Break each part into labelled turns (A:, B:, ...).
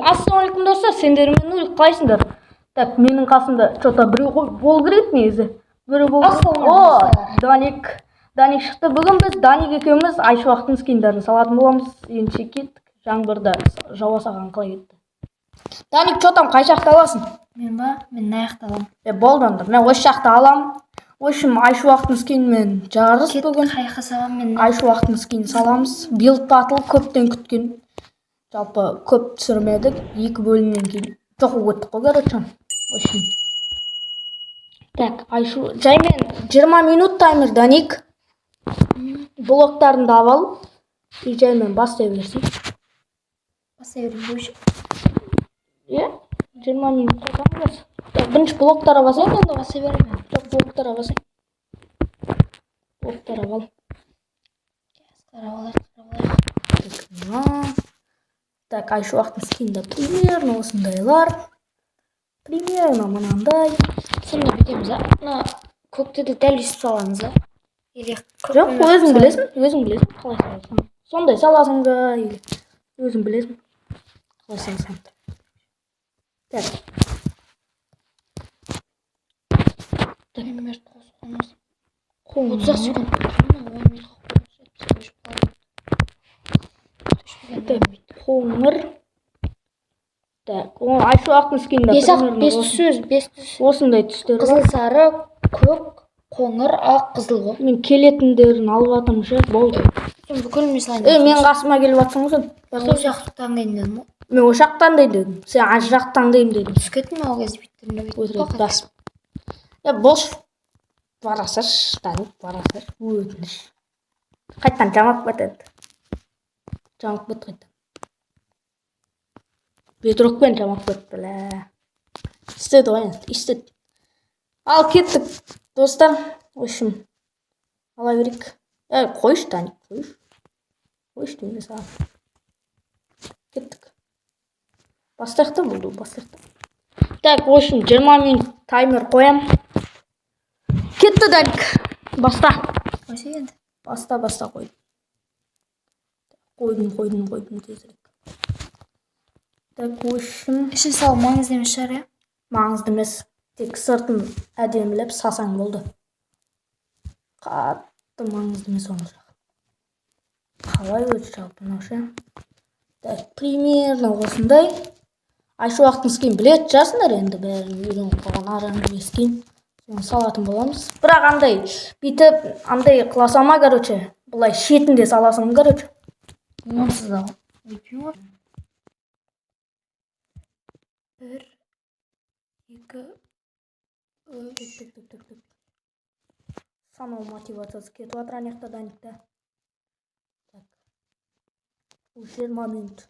A: Ассалаумағалейкум достар, сендер мені ұйықтайсыңдар. Так, менің қасымда что-то біреу болу керек негізі. Біреу болу керек. Даник шықты. Бүгін біз Даник екеуміз Айшуақтың скиндерін салатын боламыз. Енді кеттік. Жаңбырда жауа саған қалай кетті. Даник, что там, қай жақта аласың?
B: Мен ба? Мен мына жақта аламын.
A: Болды онда. Мен осы жақта аламын. В общем, Айшуақтың скинмен жарыс бүгін.
B: Қай жаққа саламын мен?
A: Айшуақтың скинін саламыз. Билд батл көптен күткен. Жалпы көп түсірмедік. 2 бөлімнен кейін жоқ өттік қой, короче. В общем. Так, Айшу, жаймен 20 минут таймер, Даник. Блоктарын ал. И жаймен бастай берсей.
B: Бастай берейін.
A: Иә? 20 минут таймер. Бірінші блоктарға басайын.
B: Онда бастай беремін.
A: Жоқ, блоктарға басайын. Блоктарға ал. Так, Айшуақтың скинді примерно осындайлар. Примерно мынандай.
B: Сонда бітеміз, мына көктеді дәл үстіп саламыз,
A: жоқ, өзің білесің қалай саласың. Сондай саласың да, өзің білесің қалай саласың. Так. Қоңыр. Так, Айшуақтың скинді
B: бес түс.
A: осындай түстер.
B: Қызыл, сары, көк, қоңыр, ақ, қызыл ғой.
A: Мен келетіндерін алып жатырмын ше, болды.
B: Сен бүкілін салайын.
A: Мен қасыма келіп жатсың ғой сен.
B: Осы жақты таңдайын дедім ғой.
A: Мен осы жақ таңдайын дедім. Сен ар жақ таңдайын дедім.
B: Түсіп кеттім ол кезде биттерінде
A: өтірік. Бош барасыр, Даник барасыр. Өтініш. Қайттан жамап кетеді. Жамап кетті қайттан. Бедрокпен жамап кетті. Істеді ғой енді, істеді. Ал кеттік, достар. В общем, ала берейік. Қойш, Даник, қойш. Қойш деймін саған. Кеттік. Бастайықта болды, бастайықта. Так, в общем, 20 минут таймер қоям. Кетті, Даник. Баста. Баста қойдым. Қойдым тезірек. Так, в общем...
B: Ішін сал маңызды емес шығар, иә?
A: Маңызды емес. Тек сыртын әдемілеп сасаң болды. Қатты маңызды емес оны жақ. Қалай өтші жалпы наушы? Так, примерно осындай. Айшуақтың скин білет жасындар енді бәрін үйреніп қалған аранжевый скин. Соны салатын боламыз. Бірақ андай битіп, андай қыласама, короче. Бұлай шетінде саласың, короче.
B: Онсыз да өйтпейм ғой. 1, 2,
A: Санау мотивациясы кетіп жатыр анаяқта Даникта. Так. Уже 20 минут.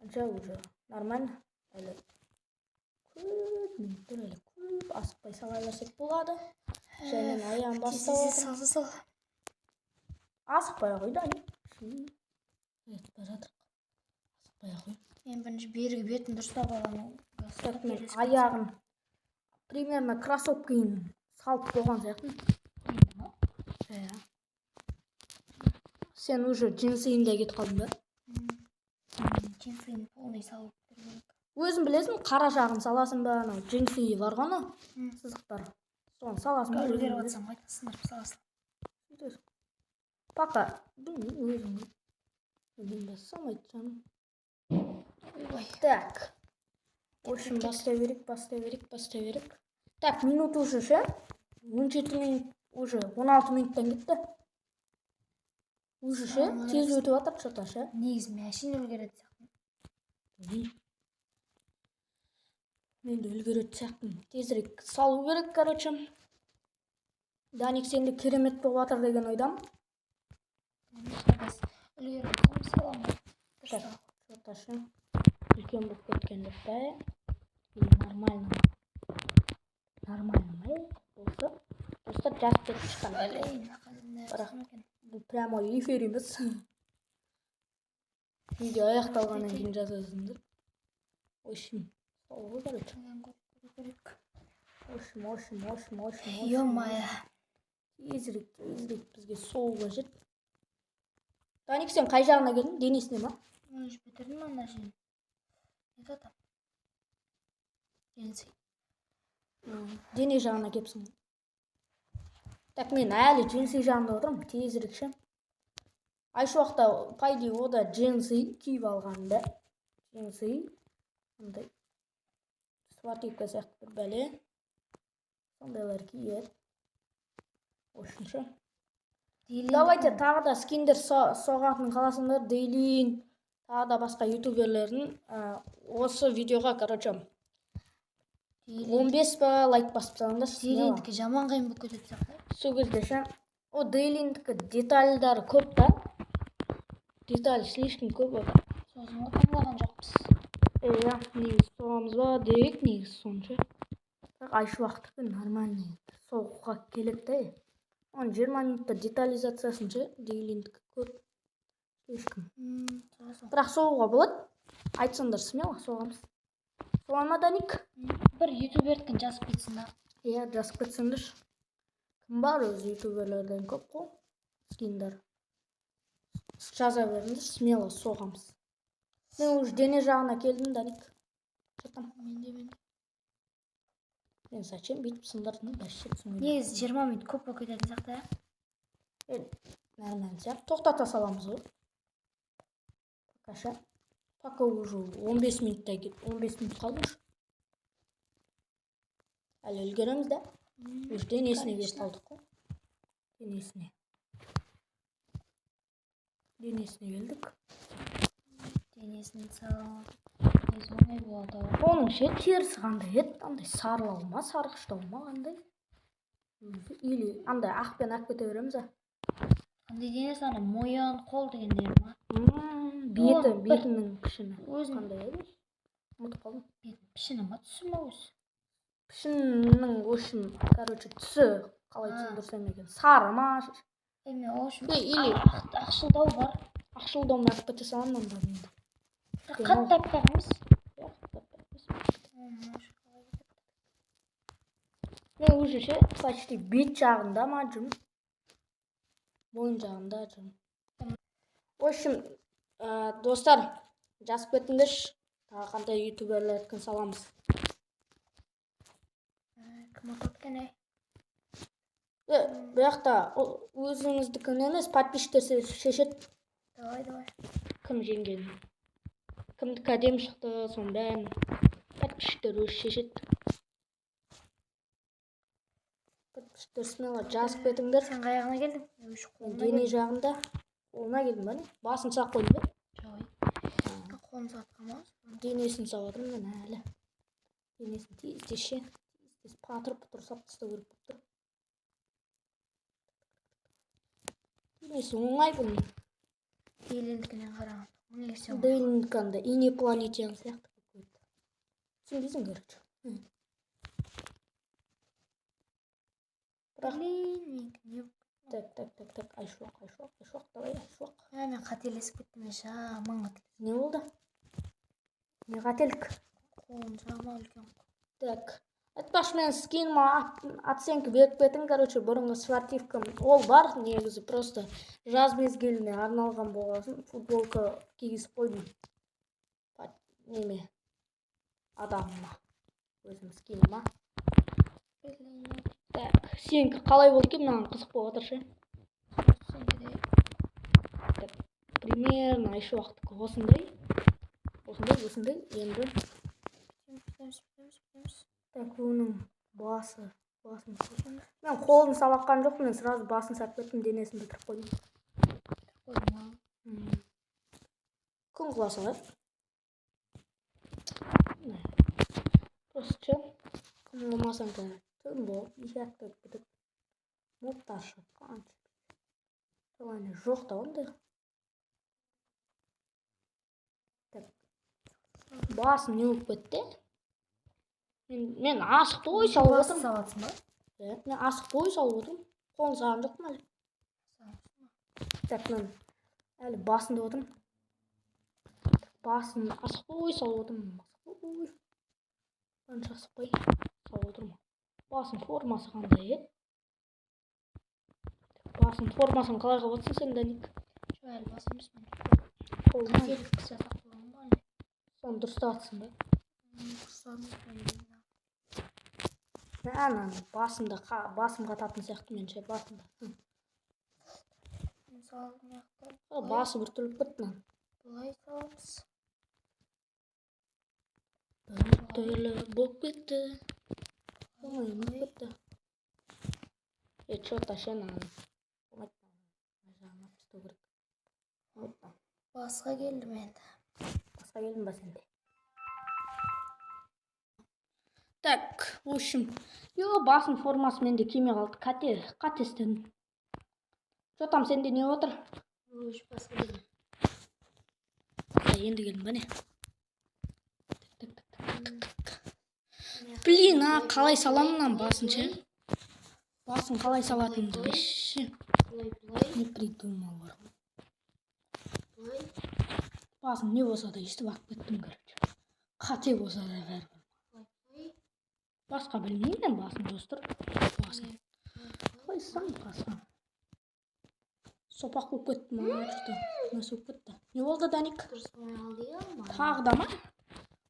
A: Уже нормально. Әлі көп минуттар, әлі көп асықпай сала берсек болады. Жәймен аяғын бастап
B: сал.
A: Асықпай қой, Даник. Асықпай қой.
B: Мен бірінші бергі бетін дұрыстап аламын.
A: Мен аяғын примерно кроссовкасын салып болған сияқты. Сен уже джинсыйында кетіп қалдың ба?
B: Джинсыйын полный салып берген.
A: Өзің білесің, қара жағын саласың ба, анау джинсыйы бар ғана, сызықтар. Соны саласың ба?
B: Үлгеріп атсам қайтасыңдар саласың.
A: Пока, білмеймін, өзің салмайды жаным. Так. В общем, бастай берек. Так, минут уже ше? 17 минут, уже 16 минуттан кетті. Уже ше? Тез өтіп атыр что-то ше?
B: Негізі мен әшейін үлгереді сияқтымын.
A: Мен де үлгереді сияқтымын. Тезірек салу керек, короче. Даник сенде керемет болып атыр деген ойдам.
B: Үлгеріп саламын.
A: Что-то ше? Үлкен болып кеткен деп бәе. Нормально ма? Болса. Достар жазып кетіп шыққан. Бірақ бұл прямой эфир емес. Видео аяқталғаннан кейін жазасыңдар. В общем, солғы короче.
B: Ё-моё.
A: Тезірек бізге сол қажет. Даник, сен қай жағына келдің? Денесіне ма?
B: Бітірдім ана жерін. Не жатам. Енсей.
A: Дене жағына кепсің. Так, мен әлі джинсы жағында отырмын, тезірек ше. Айшы уақытта пайди ода джинсы киіп алғанда. Джинсы. Ондай. Спортивка сияқты бір бәле. Сондайлар киеді. Осынша. Давайте тағы да скиндер соғатын қаласыңдар. Дейлин, тағы да басқа ютуберлердің осы видеоға, короче, 15 па лайк басып салыңдар.
B: Дейлиндікі жаман қиын болып кетеді сияқты.
A: Сол кезде ше. О, Дейлиндікі детальдары көп та. Деталь слишком көп ода.
B: Сосын ғой таңдаған жоқпыз.
A: Иә, негізі соғамыз ба дейік, негізі сонша. Айшы уақыттікі нормальный. Соғуға келеді де. Он 20 минутта детализациясын ше, Дейлиндікі көп. Слишком. Бірақ соғуға болады. Айтсаңдар смело соғамыз. Соға ма, Даник?
B: Бір ютубердікін жазып кетсін да.
A: Иә, жазып кетсеңдер. Кім бар өзі ютуберлерден көп қой. Скиндер. Жаза беріңдер, смело соғамыз. Мен уже дене жағына келдім, Даник. Жатам.
B: Менде.
A: Мен зачем бүйтіп сындырдым, бәшет түсінбеймін.
B: Негізі 20 минут көп болып кететін сияқты,
A: иә? Нормально сияқты. Тоқтата саламыз ғой. Покаша. Пока уже 15 минуттай кетті. 15 минут қалды уже. Әлі үлгереміз да. Уже денесіне келіп қалдық қой. Денесіне келдік.
B: Денесін салып. Негізі оңай болады.
A: Оның ше терісі қандай еді? Андай сарылау ма, сарғыштау ма қандай? Или андай ақпен ақ кете береміз, а?
B: Қандай денесі ана мойын, қол дегендер ма?
A: Бетінің пішіні. Қандай еді? Ұмытып қалдым.
B: Бетінің пішіні ма, түсі ма өзі?
A: Пішіннің өшін, короче, түсі қалай түсіндірсем екен? Сары ма?
B: Еме, өшін.
A: Или
B: Ақшылдау бар.
A: Ақшылдаумен ақ кете саламын онда енді.
B: Қатты аппақ емес.
A: Мен уже ше почти бет жағында ма жүрмін. Мойын жағында жүрмін. В общем, достар, жазып кетіңдерші. Тағы қандай ютуберлердікін саламыз.
B: Кім отаткен ай?
A: Бұяқта өзіңіздікін емес, подписчиктер шешеді.
B: Давай.
A: Кім жеңген? Кімдікі әдемі шықты, соның бәрін подписчиктер өзі шешеді. Подписчиктер смело жазып кетіңдер.
B: Сен қаяғына келдің?
A: Дене жағында. Қолына келдім ба не? Басын сақ қойдым ба?
B: Жоқ. Қолын сатқан ма?
A: Денесін сауадым мен әлі. Денесін тез ше. Тез патыр-пұтыр сап тастау керек болып тұр. Денесі оңай бұның.
B: Дейлиндікінен қараған.
A: Дейлиндікі анда инопланетян сияқты қойды. Түсінбейсің, короче. Так. Айшуақ, давай, Айшуақ.
B: Мен қателесіп кеттім, жаман қателесіп.
A: Не болды? Не қателік?
B: Қолым жаман үлкен.
A: Так. Айтпақшы мен скиніма оценка беріп кеттім, короче, бұрынғы спортивкам. Ол бар, негізі просто жаз мезгіліне арналған болғасын. Футболка кигізіп қойдым. Неме? Адамыма. Өзім скиніма. Так, сенікі қалай болды екен? Маған қызық болып отыр ше. Так, примерно айшы уақыттікі осындай. Енді. Так, оның басын. Мен қолын салаққан жоқ, мен сразу басын сап кеттім, денесін бітіріп қойдым. Күн құласа ғой. Просто ше, күн құлмасаң кәне. Түн болып, ешақты бітіп. Мұқтар шыққан. Желание жоқ та ондай. Так, басым не болып кетті? Мен асық той салып отырмын.
B: Салатсың ба?
A: Мен асық той салып отырмын. Қолын саған жоқ ма әлі? Так, мен әлі басында отырмын. Басын асық той салып отырмын. Қанша асық той салып отырмын. Басын формасы қандай еді? Басын формасын қалай қылып отырсың сен, Даник?
B: Жоқ, әлі бас емес мен.
A: Қолына Соны дұрыстатсың ба? Ананы басымда басым қататын сияқты менше басымда. Басы бір түліп кетті мынаны.
B: Бұлай саламыз.
A: Түрлі болып кетті. Оңай болып кетті. Что-то шен аны.
B: Басқа келдім енді.
A: Басқа келдің ба сенде? Так, в общем, басың формасы менде келмей қалды. Қате істедім. Что там сенде не отыр?
B: Басқа келдім.
A: Енді келдің ба не? Блин, қалай саламын басын ше? Басын қалай салатынымды вообще не придумал. Басын не болса да естіп алып кеттім, короче. Қате болса да бәрібір. Басқа білмеймін, басын жостырып. Басын. Қойсам басын. Сопақ болып кетті ма? Что-то болып кетті. Не болды, Даник? Тағы да ма?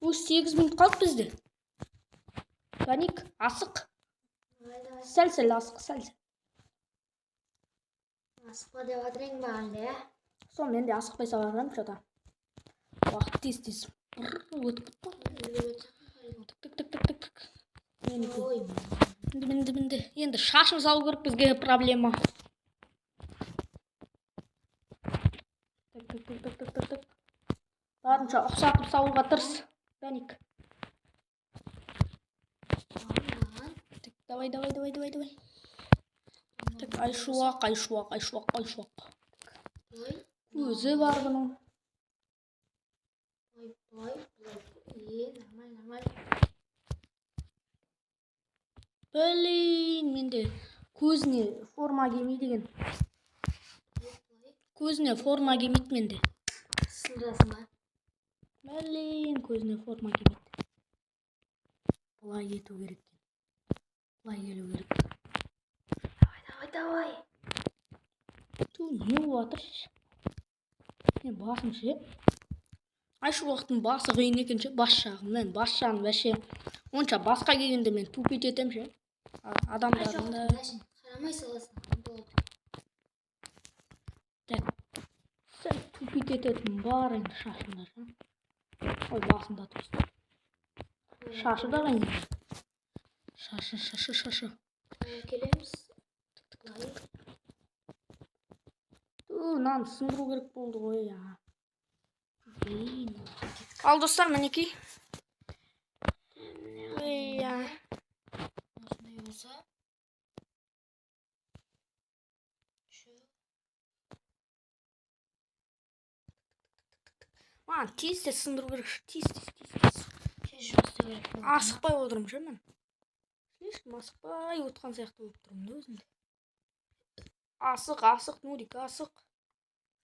A: 8 минут қалды бізде. Даник, асық. Сәл асық, сәл.
B: Асықпа деп жатырың ба әлде?
A: Сол мен де асықпай саламын, что-то. Уақыт тез өтіп кетті. Мінді. Енді шашын салу керек бізге проблема. Барынша ұқсатып салуға тырыс, Даник. Давай. Так, айшуақ. Өзі бар бұның.
B: Нормально.
A: Блин, менде көзіне форма келмейді екен. Көзіне форма келмейді менде.
B: Сындырасың ба?
A: Блин, көзіне форма келмейді. Бұлай ету керек. Бұлай келу керек.
B: Давай.
A: Ту, не болатыр? Мен басым ше. Айшы уақыттың басы қиын екен ше, бас жағым. Мен бас жағын вәше. Онша басқа келгенде мен тупит етем ше. Адамдардың да.
B: Қарамай саласың.
A: Так. Сәл тупит ететін бар енді шашында ше. Ой, басында тұрсын. Шашы да қиын. Шашы.
B: Келеміз.
A: Мынаны сындыру керек болды ғой я. Ал достар, мінекей.
B: Осындай болса.
A: Тез сындыру керек. Тез. Асықпай отырмын ше мен. Слишком асықпай отқан сияқты болып тұрмын да өзімде. Асық, Нурик, асық.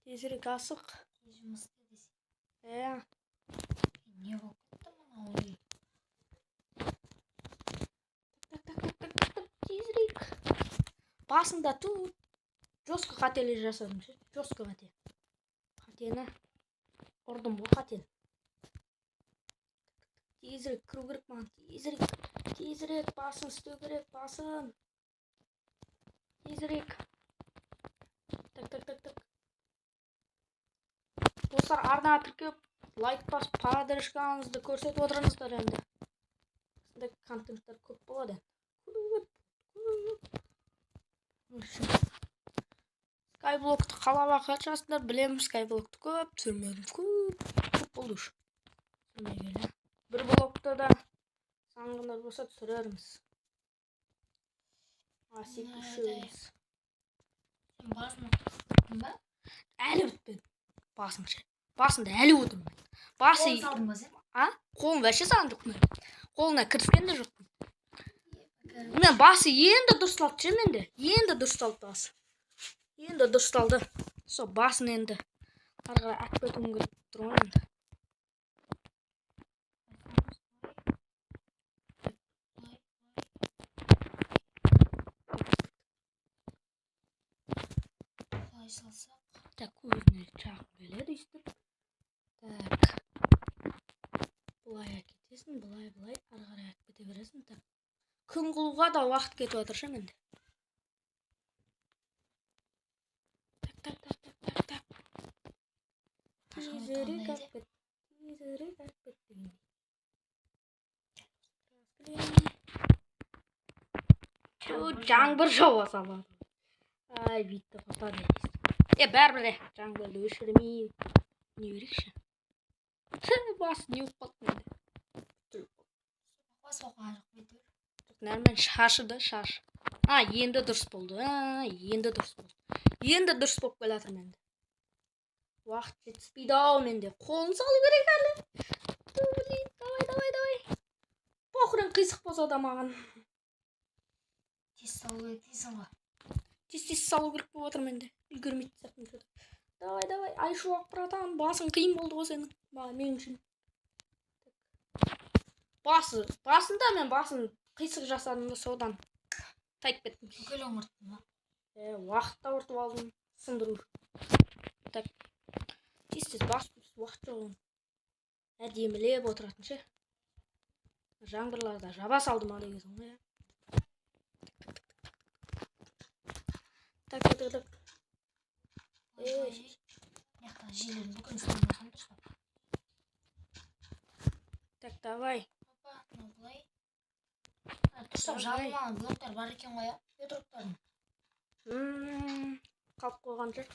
A: Тезірек асық.
B: Жұмысты десе. Не болып кетті мұна?
A: Тезірек. Басында тут жостқа қателер жасадым ше. Жостқа қате. Қатені ұрдым ғой қатені. Тезірек кіру керек маған. Тезірек басын істеу керек, басын. Тезірек. Так. Достар, арнаға тіркеп, лайк басып, поддержкаңызды көрсетіп отырыңыздар енді. Осындай контенттер көп болады. Скайблокты қалап ақыршасыздар, білемін, скайблокты көп түсірмедім. Көп болды ұш. Бір блокты да саңғындар болса түсірерміз. Асек үшеуіміз.
B: Басын өттің ба?
A: Әлі бітпеді. Басында әлі отырмын.
B: Қолын салдың ба сен?
A: Қолын вәше салған жоқпын. Қолына кіріскен де жоқпын. Мен басы енді дұрысталды ше менде. Енді дұрысталды басы. Енді дұрысталды. Со басын енді арға әкпетім керек тұрған енді.
B: Салсақ.
A: Так, көзіне жағым келеді істеп. Так. бересің, былай ары қарай алып кете бересің. Так. Күн қылуға да уақыт кетіп жатыр ше менде. Так. Тезірек алып кет. Жаңбыр жауа салады. Ай, битті қотады. Бәрібір жаңбырды өшірмей не берекші. Бас не болып қалды менде.
B: Бас оққан жоқ бетер.
A: Нәрмен шашыды, шаш. Енді дұрыс болды. Енді дұрыс болды. Енді дұрыс болып келатыр менде. Уақыт жетіспейді ау менде. Қолын салу керек әлі. Давай. Похрен қисық болса да маған.
B: Тез салу керек дейсің ғой.
A: Тез салу керек болып отыр менде. Үлгермейді сәттім что-то. Давай. Айшуақ братан, басың қиын болды ғой сенің. Мен үшін. Басында мен басын қисық жасадым да содан тайып кеттім.
B: Бүкіл омырттың ба?
A: Уақытта ұртып алдым. Сындыру. Так. Тез бас уақыт жоқ. Әдемілеп отыратын ше. Жаңбырларда жаба салды ма дегенсің ғой. Так.
B: Яқта желерін бүкіл үстіне басам дұрыстап.
A: Так, давай.
B: Опа, былай. Дұрыстап жалмаған блоктар бар екен ғой, ветроктардың.
A: Қалып қойған жүр.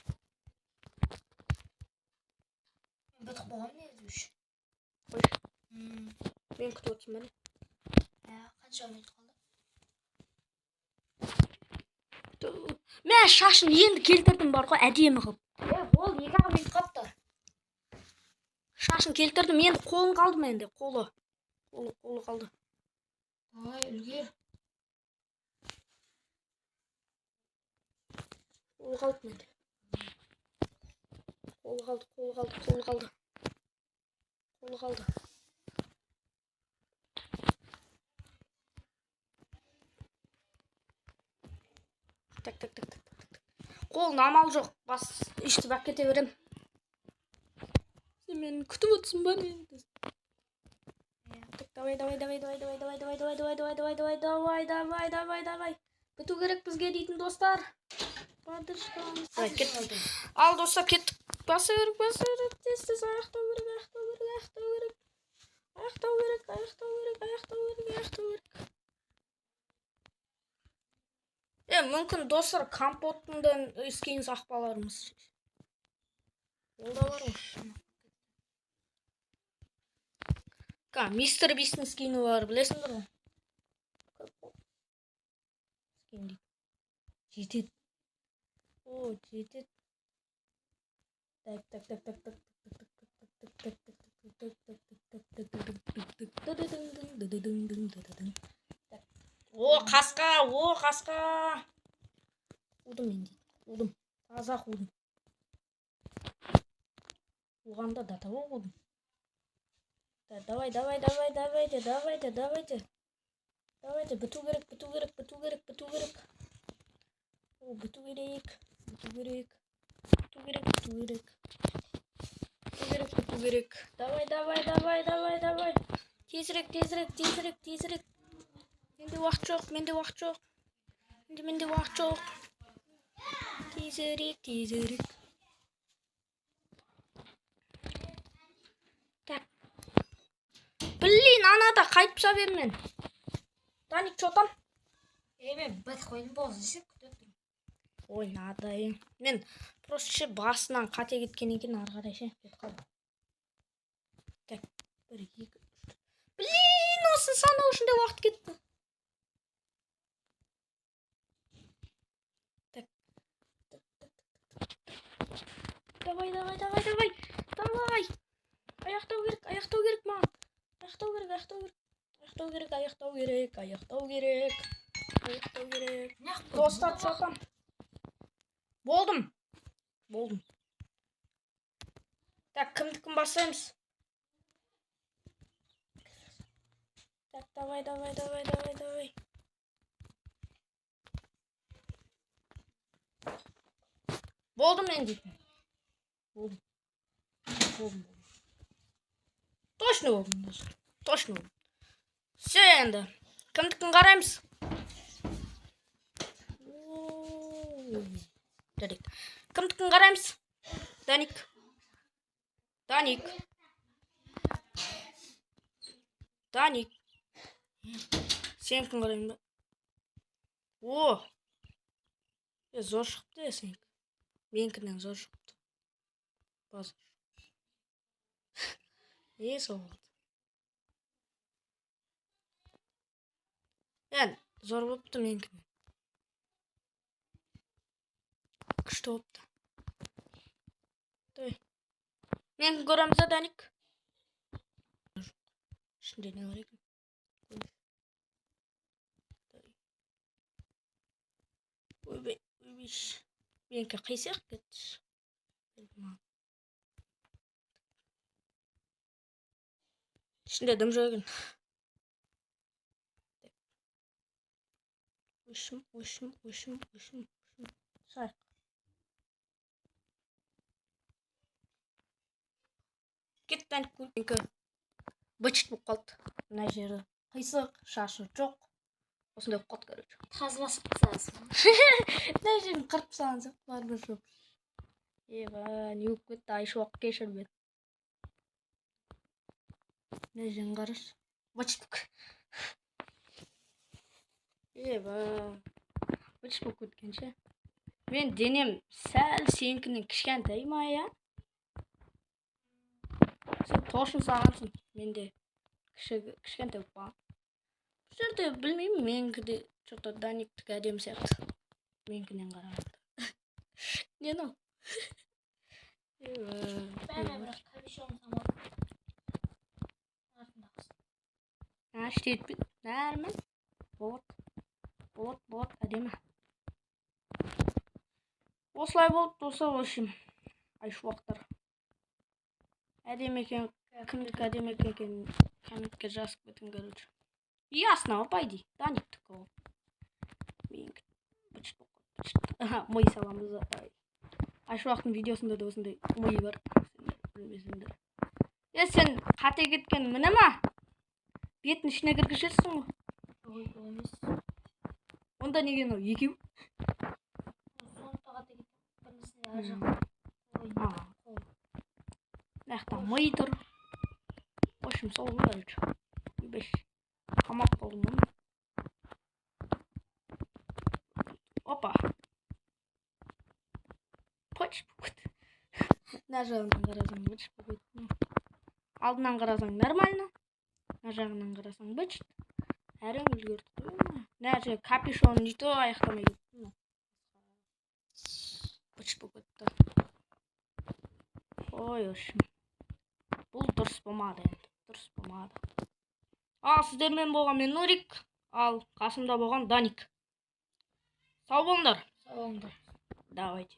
B: Мен бітіп қойғам негізі үшін.
A: Қойшы. Мен күтіп отырсың бәле.
B: Қанша минут қалды?
A: Мен шашын енді келтірдім бар ғой, әдемі қылып.
B: Ол 2 минут қалыпты.
A: Шашын келтірдім, енді қолын қалды менде, қолы қалды.
B: Давай, үлгер.
A: Қолы қалды менде. Қолы қалды. Так. Қолын амал жоқ, бас ішті бак кете берем. Сен мені күтіп отырсың ба не? Давай. Біту керек бізге дейтін достар. Ал достар, кеттік. Баса берік. Тез аяқтау керек. Мүмкін достар компоттың скин сақпаларымыз. Ол да бар ғой. Мистер Бистің скині бар, білесіңдер ғой? Скин дейді. Жетеді. Жетеді. Қасқа. Қудым мен дейді. Қудым. Таза қудым. Оғанда да таба қудым. Давай. Давайте. Біту керек. Біту керек. Давай. Тезірек. Менде уақыт жоқ. Тезірек. Так. Блин, анада қайтып сабем мен. Даник, что там?
B: Мен бітіп қойдым болсын десек күтіп тұрмын.
A: Ой, надо. Мен просто басынан қате кеткен екен ары қарай ше. Кетіп қалдым. Так, 1, 2, 3. Блин, осы санау үшін де уақыт кетті. Давай. Аяқтау керек маған. Аяқтау керек. Достар, что там? Болдым. Так, кім басаймыз? Так, давай. Болдым мен дейтін. Болдым. Точно болдым. Все енді. Кімдікін қараймыз? Жарайды. Кімдікін қараймыз? Даник. Сенікін қараймын ба? О! Зор шықты сенікі. Менікінен зор шықты. Базар. Сол болды. Зор болыпты менікінен. Күшті болыпты. Менікін көреміз да, Даник. Ішінде не бар екен? Ойбай. Менікі қисақ кетті. İçinde dым жоқ екен. Өшім. Шайық. Кеттен көңкі. Бычыт болып қалды. Мына жері қисық, шашы жоқ. Осындай болып қалды, короче.
B: Тазаласып тастайсың.
A: Мына жерін қырып салған сияқты бар бір жоқ. Не болып кетті, Айшуақ кешірмеді. Мына жерін қарашы. Бычыт болып бычыт болып кеткенше. Мен денем сәл сенікінен кішкентай ма, я? Сен торшын сағансың, менде кішкентай болып қалған. Бұл жерде білмеймін, менікі де что-то Даниктікі әдемі сияқты. Менікінен қарағанда. Не мынау?
B: Бірақ капюшон самады.
A: Іште етпейді. Нәрмен. Болады, әдемі. Осылай болды, осы өшім. Айшуақтар. Әдемі екен, кімдікі әдемі екен, комментке жазып кетің, короче. Ясно, пойди. Даниктікі ол. Менікі. Бычыт. Мый саламыз. Айшуақтың видеосында да осындай мый бар. Білмесіңдер. Сен қате кеткен міне ма? Бетін ішіне кіргізерсің ғой.
B: Емес.
A: Онда неге мынау екеу?
B: Сондықтан қате кеткен. Біріншісінде ар жақ.
A: Мына жақта мый тұр. Общем, сол ғой, короче. Беш. Қамап қалдым оны. Опа. Бычыт болып кетті. Мына жағынан қарасаң бычыт болып кетті. Алдынан қарасаң нормально. Мына жағынан қарасаң бычыт. Әрең үлгерді. Мына жерге капюшон нету аяқтамай кетті. Бычыт болып кетті. Ой, өшім. Бұл дұрыс болмады енді. Ал сіздермен болған мен Нурик, ал қасымда болған Даник. Сау болыңдар.
B: Сау болыңдар.
A: Давайте.